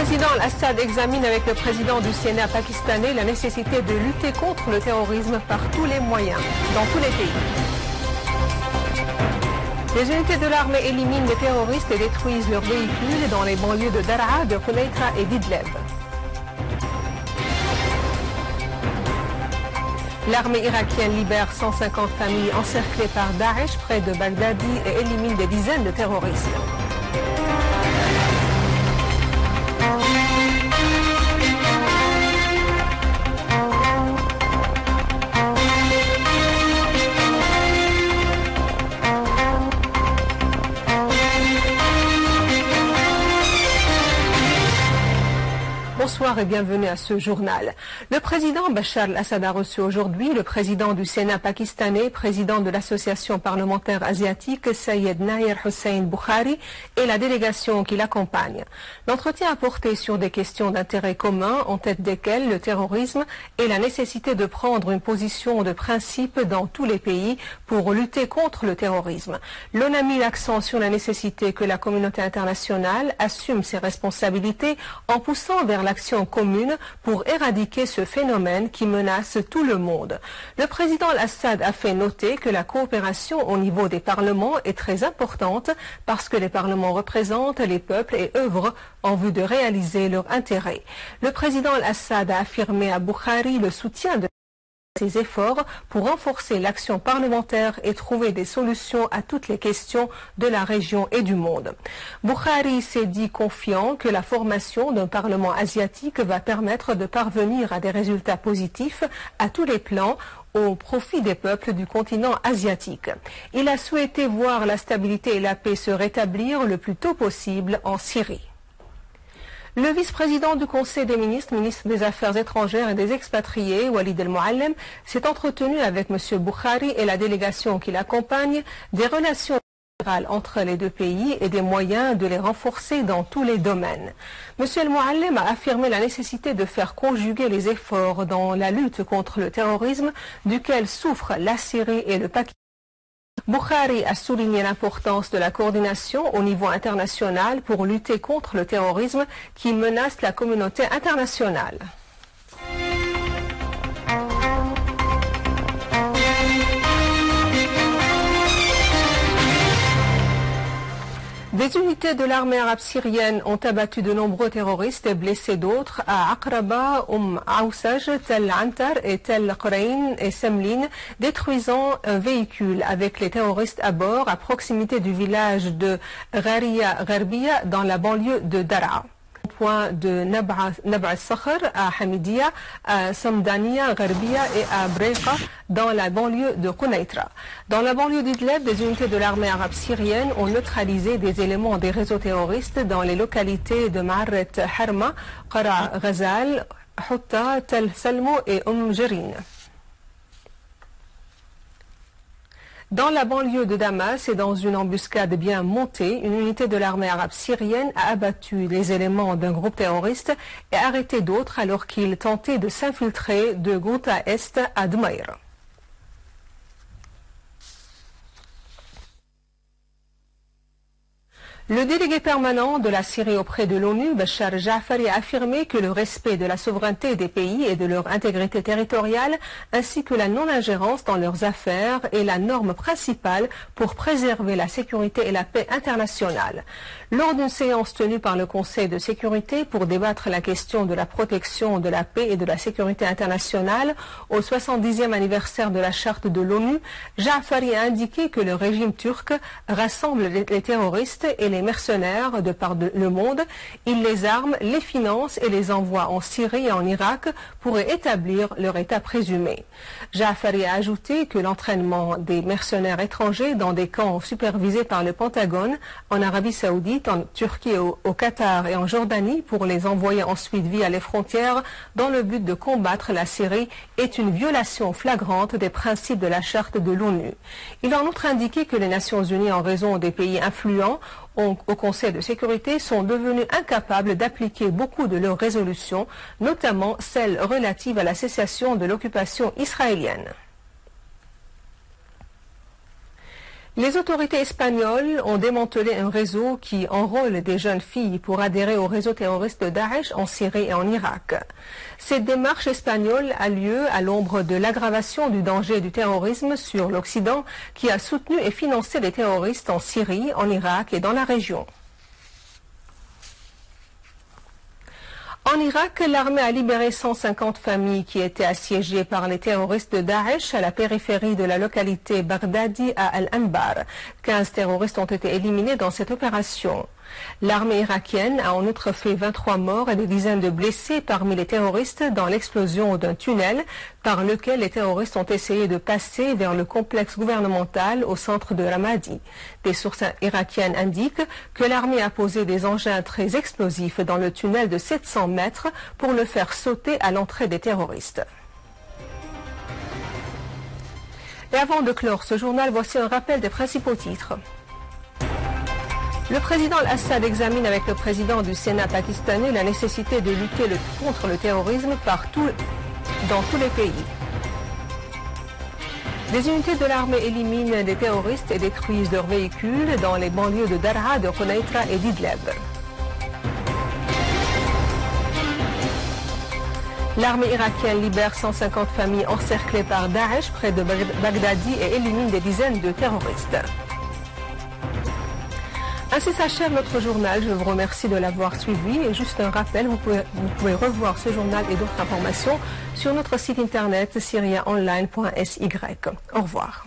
président Al-Assad examine avec le président du Sénat pakistanais la nécessité de lutter contre le terrorisme par tous les moyens, dans tous les pays. Les unités de l'armée éliminent les terroristes et détruisent leurs véhicules dans les banlieues de Daraa, de Quneitra et d'Idleb. L'armée irakienne libère 150 familles encerclées par Daesh près de Baghdadi et élimine des dizaines de terroristes. Bonsoir et bienvenue à ce journal. Le président Bachar al-Assad a reçu aujourd'hui le président du Sénat pakistanais, président de l'association parlementaire asiatique, Sayed Nahir Hussein Bukhari, et la délégation qui l'accompagne. L'entretien a porté sur des questions d'intérêt commun, en tête desquelles le terrorisme et la nécessité de prendre une position de principe dans tous les pays pour lutter contre le terrorisme. L'ONU a mis l'accent sur la nécessité que la communauté internationale assume ses responsabilités en poussant vers l'action commune pour éradiquer ce phénomène qui menace tout le monde. Le président Al-Assad a fait noter que la coopération au niveau des parlements est très importante parce que les parlements représentent les peuples et œuvrent en vue de réaliser leurs intérêts. Le président Al-Assad a affirmé à Bukhari le soutien de ses efforts pour renforcer l'action parlementaire et trouver des solutions à toutes les questions de la région et du monde. Bukhari s'est dit confiant que la formation d'un parlement asiatique va permettre de parvenir à des résultats positifs à tous les plans au profit des peuples du continent asiatique. Il a souhaité voir la stabilité et la paix se rétablir le plus tôt possible en Syrie. Le vice-président du Conseil des ministres, ministre des Affaires étrangères et des expatriés, Walid El-Mouallem, s'est entretenu avec M. Bukhari et la délégation qui l'accompagne des relations bilatérales entre les deux pays et des moyens de les renforcer dans tous les domaines. M. El-Mouallem a affirmé la nécessité de faire conjuguer les efforts dans la lutte contre le terrorisme duquel souffrent la Syrie et le Pakistan. Bukhari a souligné l'importance de la coordination au niveau international pour lutter contre le terrorisme qui menace la communauté internationale. Des unités de l'armée arabe syrienne ont abattu de nombreux terroristes et blessé d'autres à Aqraba, Aoussaj, Tel Antar et Tel Qurayn et Semlin, détruisant un véhicule avec les terroristes à bord à proximité du village de Gharia Gharbiya dans la banlieue de Daraa. Point de Nab'a al-Sakhr à Hamidia, à Samdania, Gharbiya et à Breka dans la banlieue de Quneitra. Dans la banlieue d'Idleb, des unités de l'armée arabe syrienne ont neutralisé des éléments des réseaux terroristes dans les localités de Ma'arret Harma, Qara Ghazal, Hutta, Tel Salmo et Jerin. Dans la banlieue de Damas et dans une embuscade bien montée, une unité de l'armée arabe syrienne a abattu les éléments d'un groupe terroriste et arrêté d'autres alors qu'ils tentaient de s'infiltrer de Ghouta Est à Dmaïr. Le délégué permanent de la Syrie auprès de l'ONU, Bachar Ja'fari, a affirmé que le respect de la souveraineté des pays et de leur intégrité territoriale, ainsi que la non-ingérence dans leurs affaires, est la norme principale pour préserver la sécurité et la paix internationale. Lors d'une séance tenue par le Conseil de sécurité pour débattre la question de la protection de la paix et de la sécurité internationale au 70e anniversaire de la charte de l'ONU, Ja'fari a indiqué que le régime turc rassemble les terroristes et les mercenaires de par le monde. Il les arme, les finance et les envoie en Syrie et en Irak pour établir leur état présumé. Ja'fari a ajouté que l'entraînement des mercenaires étrangers dans des camps supervisés par le Pentagone en Arabie Saoudite, en Turquie, au Qatar et en Jordanie pour les envoyer ensuite via les frontières dans le but de combattre la Syrie est une violation flagrante des principes de la charte de l'ONU. Il a en outre indiqué que les Nations Unies, en raison des pays influents au Conseil de sécurité, sont devenus incapables d'appliquer beaucoup de leurs résolutions, notamment celles relatives à la cessation de l'occupation israélienne. Les autorités espagnoles ont démantelé un réseau qui enrôle des jeunes filles pour adhérer au réseau terroriste de Daesh en Syrie et en Irak. Cette démarche espagnole a lieu à l'ombre de l'aggravation du danger du terrorisme sur l'Occident qui a soutenu et financé les terroristes en Syrie, en Irak et dans la région. En Irak, l'armée a libéré 150 familles qui étaient assiégées par les terroristes de Daesh à la périphérie de la localité Baghdadi à Al-Anbar. 15 terroristes ont été éliminés dans cette opération. L'armée irakienne a en outre fait 23 morts et des dizaines de blessés parmi les terroristes dans l'explosion d'un tunnel par lequel les terroristes ont essayé de passer vers le complexe gouvernemental au centre de Ramadi. Des sources irakiennes indiquent que l'armée a posé des engins très explosifs dans le tunnel de 700 mètres pour le faire sauter à l'entrée des terroristes. Et avant de clore ce journal, voici un rappel des principaux titres. Le président Al-Assad examine avec le président du Sénat pakistanais la nécessité de lutter contre le terrorisme dans tous les pays. Des unités de l'armée éliminent des terroristes et détruisent leurs véhicules dans les banlieues de Daraa, de Quneitra et d'Idleb. L'armée irakienne libère 150 familles encerclées par Daesh près de Baghdadi et élimine des dizaines de terroristes. Ainsi s'achève notre journal. Je vous remercie de l'avoir suivi. Et juste un rappel, vous pouvez revoir ce journal et d'autres informations sur notre site internet syriaonline.sy. Au revoir.